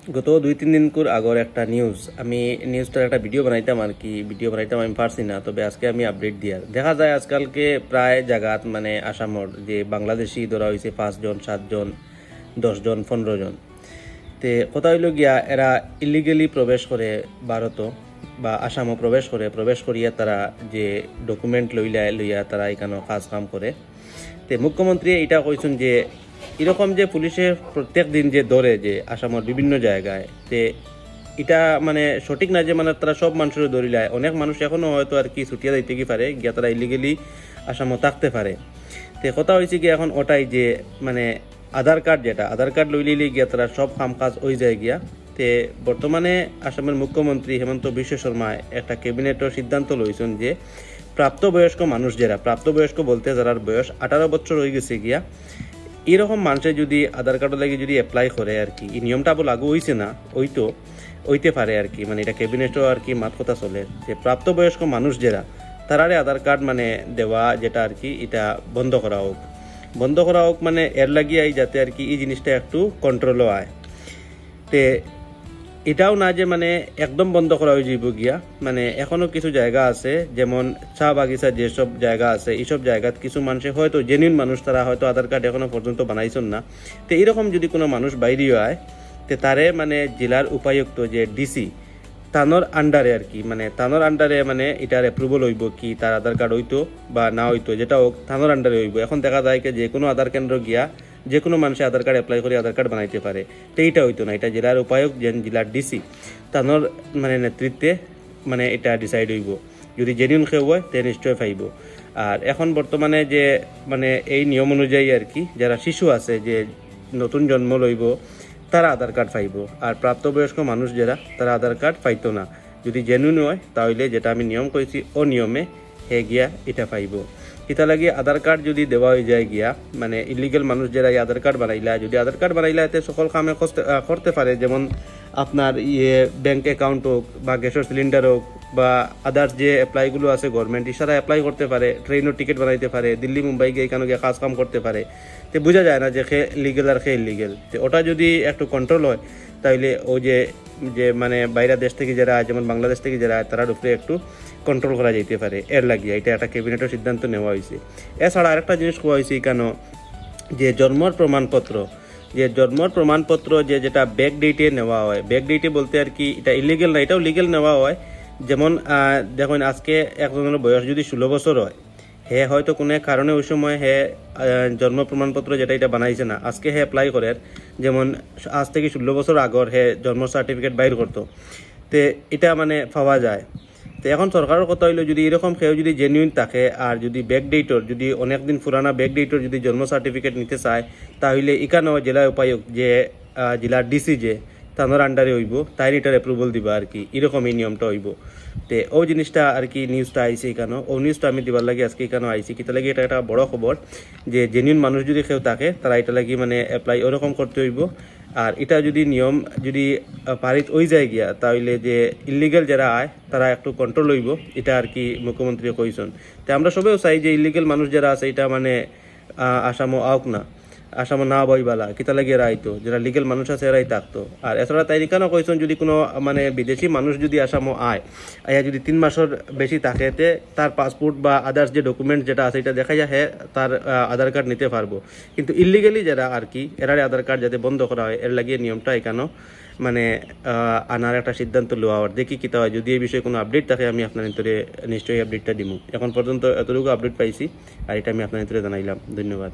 গত 2-3 দিন আগর একটা আমি নিউজটার একটা ভিডিও বানাইতাম আর কি। ভিডিও বানাইতাম আমি পারছি না, তবে আজকে আমি আপডেট দিয়ার দেখা যায় আজকালকে প্রায় জায়গাত মানে আসামর যে বাংলাদেশি ধরা হয়েছে 5 জন 7 জন 10 জন 15 জন। তে কথা হইল গিয়া এরা ইলিগেলি প্রবেশ করে ভারত বা আসামও প্রবেশ করিয়া তারা যে ডকুমেন্ট লইয়া তারা এখানে কাজ কাম করে। তে মুখ্যমন্ত্রী এটা কইছেন যে এরকম যে পুলিশে প্রত্যেক দিন যে ধরে যে আসামের বিভিন্ন জায়গায়, তে এটা মানে সঠিক না যে মানে তারা সব মানুষের ধরিলায়। অনেক মানুষ এখনো হয়তো আর কি ছুটিয়া যাইতে কি পারে গিয়া তারা ইলিগেলি আসামও থাকতে পারে। তে কথা হয়েছে কি এখন ওটাই যে মানে আধার কার্ড লইলে গিয়া তারা সব কাম কাজ হয়ে যায় গিয়া। তে বর্তমানে আসামের মুখ্যমন্ত্রী হেমন্ত বিশ্ব শর্মা একটা ক্যাবিনেটের সিদ্ধান্ত লইছেন যে প্রাপ্তবয়স্ক মানুষ প্রাপ্তবয়স্ক বলতে যারা বয়স 18 বছর হয়ে গেছে গিয়া, এরকম মানুষের যদি আধার কার্ড লাগে যদি অ্যাপ্লাই করে আর কি, এই নিয়মটা লাগু হয়েছে না হইতে পারে আর কি। মানে এটা ক্যাবিনেটও আর কি মাত কথা চলে যে প্রাপ্তবয়স্ক মানুষ তারারে আধার কার্ড মানে দেওয়া যেটা আর কি এটা বন্ধ করা হোক মানে এর লাগিয়ে যাতে আর কি এই জিনিসটা একটু কন্ট্রোলও আয়। তে এটাও না যে মানে একদম বন্ধ করা হয়ে যাইব গিয়া, মানে এখনো কিছু জায়গা আছে যেমন চা বাগিচা যেসব জায়গা আছে এইসব জায়গাত কিছু মানুষে হয়তো জেনুইন মানুষ তারা হয়তো আধার কার্ড এখনো পর্যন্ত বানাইছেন না। তো এরকম যদি কোনো মানুষ বাইরেও আয় তে তারে মানে জেলার উপায়ুক্ত যে ডিসি তানোর আন্ডারে আর কি, মানে তানোর আন্ডারে মানে এটার অ্যাপ্রুভাল হইব কি তার আধার কার্ড হইতো বা না হইতো, যেটা হোক থানোর আন্ডারে হইব। এখন দেখা যায় যে কোনো আধার কেন্দ্র গিয়া যে কোনো মানুষের আধার কার্ড অ্যাপ্লাই করে আধার কার্ড বানাইতে পারে। তো এইটা হইতো না, এটা জেলার উপায়ুক্ত জেলার ডিসি তানোর মানে নেতৃত্বে মানে এটা ডিসাইড হইব। যদি জেনুইন কেউ হয় তে নিশ্চয় পাইব। আর এখন বর্তমানে যে মানে এই নিয়ম অনুযায়ী আর কি যারা শিশু আছে যে নতুন জন্ম লইব তারা আধার কার্ড পাইব, আর প্রাপ্তবয়স্ক মানুষ তারা আধার কার্ড পাইতো না। যদি জেনুইন হয় তাহলে যেটা আমি নিয়ম কইছি ও নিয়মে হে গিয়া এটা পাইব। এটা লাগে আধার কার্ড যদি দেওয়া হয়ে যায় গিয়া মানে ইলিগেল মানুষ এই আধার কার্ড বানাইলা এতে সকল কামে করতে পারে, যেমন আপনার ব্যাংক অ্যাকাউন্ট হোক বা গ্যাসের সিলিন্ডার হোক বা আদার্স যে অ্যাপ্লাইগুলো আছে গভর্নমেন্ট ইশারা অ্যাপ্লাই করতে পারে, ট্রেনের টিকিট বানাইতে পারে, দিল্লি মুম্বাই গিয়ে এখানে গিয়ে কাজ কাম করতে পারে। তো বোঝা যায় না যে খে লিগেল আর খে ইলিগেল। তো ওটা যদি একটু কন্ট্রোল হয় তাহলে ও যে মানে বাইরের দেশ থেকে যারা যেমন বাংলাদেশ থেকে যারা তারার উপরে একটু কন্ট্রোল করা যেতে পারে। এর লাগিয়ে এটা একটা ক্যাবিনেটের সিদ্ধান্ত নেওয়া হয়েছে। এছাড়া আরেকটা জিনিস কোয়া হয়েছে কেন যে জন্মর প্রমাণপত্র যেটা ব্যাক ডেটে নেওয়া হয়, ব্যাক ডেটে বলতে আর কি এটা ইলিগেল না, এটাও লিগেল নেওয়া হয়। যেমন দেখুন আজকে একজনের বয়স যদি 16 বছর হয়, হে হয়তো কোনো কারণে ওই সময় হে জন্ম প্রমাণপত্র যেটা এটা বানাইছে না, আজকে হে অ্যাপ্লাই করে, যেমন আজ থেকে 16 বছর আগর হে জন্ম সার্টিফিকেট বাইর করতো, তে এটা মানে পাওয়া যায়। তো এখন সরকারের কথা হইলো যদি এরকম কেউ যদি জেনুইন থাকে আর যদি ব্যাক ডেটর যদি অনেকদিন পুরানা ব্যাক ডেটর যদি জন্ম সার্টিফিকেট নিতে চায় তাহলে এখানেও জেলা উপায়ুক্ত যে জেলার ডিসি যে তানোর আন্ডারে হইব তাই এটার অ্যাপ্রুভাল দিবা আর কি, এরকম এই নিয়মটা হইব। তো ও জিনিসটা আর কি নিউজটা আইছে এখানে, ও নিউজটা আমি দিবার লাগে আজকে এখানে আইছি কিতা লাগে এটা একটা বড় খবর যে জেনুইন মানুষ যদি কেউ থাকে তারা এটা লাগি মানে অ্যাপ্লাই ওরকম করতে হইব। আর এটা যদি নিয়ম যদি পারিত হয়ে যায় গিয়া তাহলে যে ইলিগেল যারা আয় তারা একটু কন্ট্রোল হইব, এটা আর কি মুখ্যমন্ত্রী কইছেন। তো আমরা সবেও চাই যে ইলিগেল মানুষ যারা আছে এটা মানে আসামও আউক না, আসামও না বইবালা কিতা লাগে এরা আইতো, যারা লিগেল মানুষ আছে এরাই থাকতো। আর এছাড়া তাই কেন কইছেন যদি কোনো মানে বিদেশি মানুষ যদি আসামও আয়া যদি 3 মাসের বেশি থাকে তে তার পাসপোর্ট বা আদার্স যে ডকুমেন্ট যেটা আছে এটা দেখা যায় হ্যাঁ তার আধার কার্ড নিতে পারবো। কিন্তু ইলিগেলি যারা আর কি এরারে আধার কার্ড যাতে বন্ধ করা হয় এর লাগিয়ে নিয়মটা এখানেও মানে আনার একটা সিদ্ধান্ত লওয়া হয়। দেখি কিতা হয়, যদি এই বিষয়ে কোনো আপডেট থাকে আমি আপনার ভিতরে নিশ্চয়ই আপডেটটা দিব। এখন পর্যন্ত এতটুকু আপডেট পাইছি আর এটা আমি আপনার ভিতরে জানাইলাম। ধন্যবাদ।